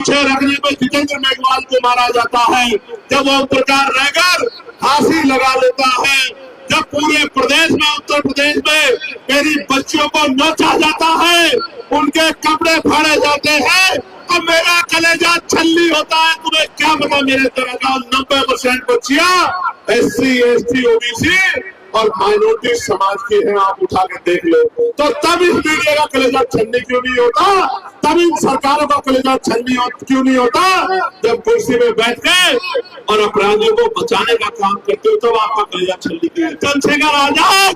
पीछे रखने में जितेंद्र मेघवाल को मारा जाता है, जब ओम प्रकाश रहकर फांसी लगा लेता है, जब पूरे प्रदेश में, उत्तर प्रदेश में मेरी बच्चियों को नोचा जाता है, उनके कपड़े फाड़े जाते हैं, तो मेरा कलेजा छल्ली होता है। तुम्हें क्या पता मेरे तरह का 90% बच्चियां SC ST OBC और माइनॉरिटी समाज की है, आप उठा के देख लो। तो तब इस मीडिया का कलेजा छलनी क्यों नहीं होता, तब इन सरकारों का कलेजा छलनी क्यों नहीं होता, जब कुर्सी में बैठ के और अपराधियों को बचाने का काम करते हो तब आपका कलेजा छलनी क्यों है। चंद्रशेखर आजाद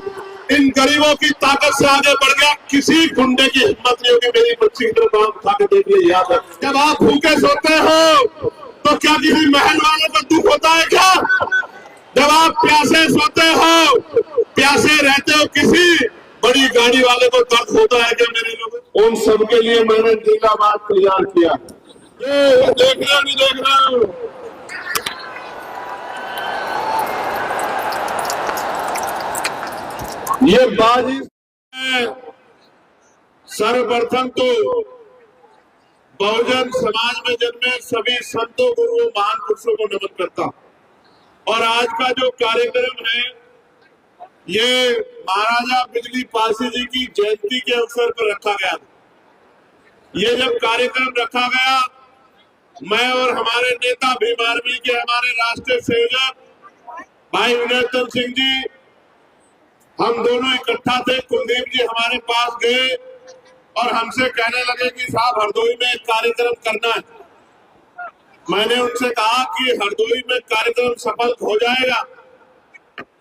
इन गरीबों की ताकत से आगे बढ़ गया, किसी गुंडे की हिम्मत नहीं होगी मेरी बच्ची की तरफ आप उठा के देख ले। याद है, जब आप भूखे सोते हो तो क्या किसी महल वालों को दुख होता है क्या? जब आप प्यासे सोते हो, प्यासे रहते हो, किसी बड़ी गाड़ी वाले को दर्द होता है क्या मेरे लोगों? उन सबके लिए मैंने जिंदाबाद तैयार किया। ये देख रहे हो नहीं देख रहे हो? ये बाजी सर्वप्रथम तो बहुजन समाज में जन्मे सभी संतों, गुरुओं, महान पुरुषों को नमन करता। और आज का जो कार्यक्रम है ये महाराजा बिजली पासी जी की जयंती के अवसर पर रखा गया। ये जब कार्यक्रम रखा गया, मैं और हमारे नेता भीम आर्मी के हमारे राष्ट्रीय संयोजक भाई विनोद सिंह जी, हम दोनों इकट्ठा थे। कुलदीप जी हमारे पास गए और हमसे कहने लगे कि साहब हरदोई में एक कार्यक्रम करना है। मैंने उनसे कहा कि हरदोई में कार्यक्रम सफल हो जाएगा,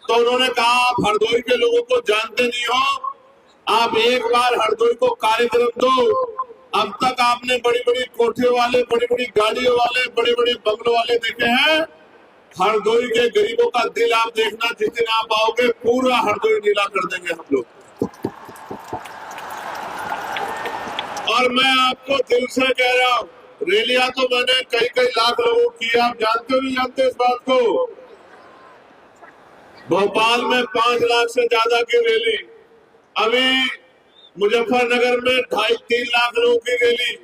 तो उन्होंने कहा आप हरदोई के लोगों को जानते नहीं हो, आप एक बार हरदोई को कार्यक्रम दो। अब तक आपने बड़ी बड़ी कोठे वाले, बड़ी बड़ी गाड़ियों वाले, बड़े बड़े बंगलों वाले देखे हैं, हरदोई के गरीबों का दिल आप देखना, जिस दिन आप आओगे पूरा हरदोई नीला कर देंगे हम लोग। और मैं आपको दिल से कह रहा हूं, रैलियां तो मैंने कई कई लाख लोगों की, आप जानते हो नहीं जानते इस बात को? भोपाल में 5 लाख से ज्यादा की रैली, अभी मुजफ्फरनगर में 2.5-3 लाख लोगों की रैली,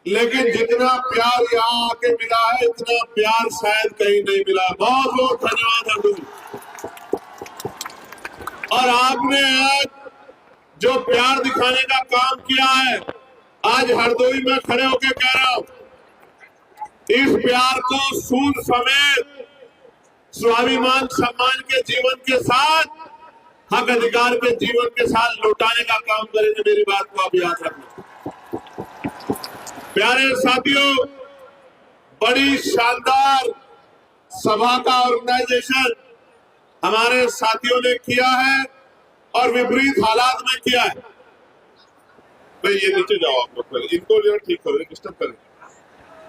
लेकिन जितना प्यार यहाँ आके मिला है इतना प्यार शायद कहीं नहीं मिला। बहुत बहुत धन्यवाद हरदोई। और आपने आज जो प्यार दिखाने का काम किया है, आज हरदोई में खड़े होकर कह रहा हूं, इस प्यार को सूद समेत स्वाभिमान सम्मान के जीवन के साथ, हक अधिकार के जीवन के साथ लौटाने का काम करेंगे। मेरी बात को आप याद रखना। प्यारे साथियों, बड़ी शानदार सभा का ऑर्गेनाइजेशन हमारे साथियों ने किया है और विपरीत हालात में किया है। भाई ये नीचे जाओ आप लोग, इनको जरा ठीक करो, डिस्टर्ब करें।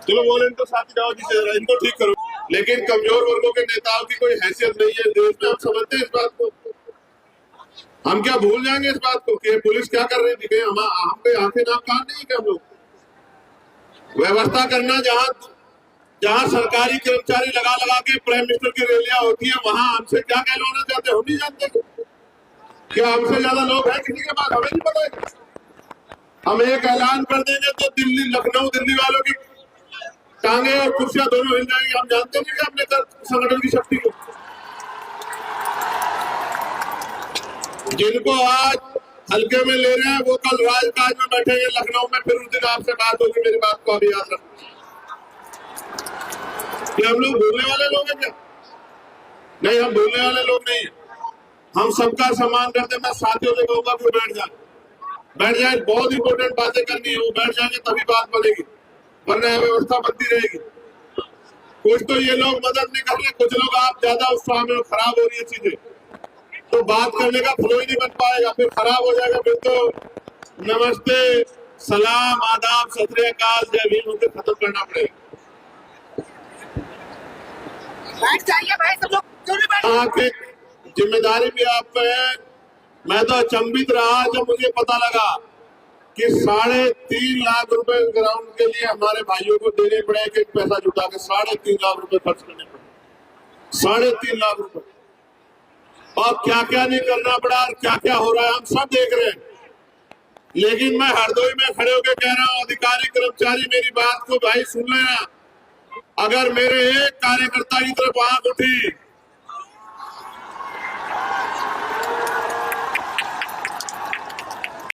चलो बोले इनको साथी जाओ, जिसे इनको ठीक करो। लेकिन कमजोर वर्गों के नेताओं की कोई हैसियत नहीं है देश में, हम समझते हैं इस बात को। हम क्या भूल जाएंगे इस बात को कि पुलिस क्या कर रही थी? हम पे आंखें नाक कान नहीं क्या? हम लोग व्यवस्था करना, जहां सरकारी कर्मचारी लगा लगा के प्राइम मिनिस्टर की रैलियां होती है, वहां हमसे क्या कहलाना चाहते हम नहीं जानते। क्या हमसे ज्यादा लोग हैं किसी के पास? हमें नहीं पता है। हम एक ऐलान कर देंगे तो दिल्ली, लखनऊ दिल्ली वालों की टांगे और कुर्सियां दोनों हिल जाएंगी। हम जानते नहीं कि अपने संगठन की शक्ति को। जिनको आज हल्के में ले रहे हैं वो कल राजकाज में बैठेंगे लखनऊ में, फिर उस दिन आपसे बात होगी। मेरी बात को अभी याद रखना। कि हम लोग भूलने वाले लोग हैं क्या? नहीं, हम भूलने वाले लोग नहीं है। हम सबका सम्मान करते हैं। मैं साथियों से कहूंगा कि बैठ जाए, बहुत इंपॉर्टेंट बातें करनी है, वो बैठ जाएंगे तभी बात बनेगी, वरना व्यवस्था बनती रहेगी। कुछ तो ये लोग मदद नहीं कर रहे, कुछ लोग आप ज्यादा उत्साह में, खराब हो रही है चीजें, तो बात करने का फ्लो ही नहीं बन पाएगा, फिर खराब हो जाएगा। फिर तो नमस्ते, सलाम, आदाब, सत श्री अकाल, जय भीम उसे खत्म करना पड़ेगा। भाई सब लोग, जिम्मेदारी भी आप पे है। मैं तो अचंभित रहा जब मुझे पता लगा कि 3.5 लाख रुपए ग्राउंड के लिए हमारे भाइयों को देने पड़े, एक पैसा जुटा के 3.5 लाख रुपए खर्च करने पड़े। 3.5 लाख रुपए, और क्या क्या नहीं करना पड़ा और क्या क्या हो रहा है हम सब देख रहे हैं। लेकिन मैं हरदोई में खड़े होकर कह रहा हूं, अधिकारी कर्मचारी मेरी बात को भाई सुन लेना। अगर मेरे एक कार्यकर्ता की तरफ आंख उठी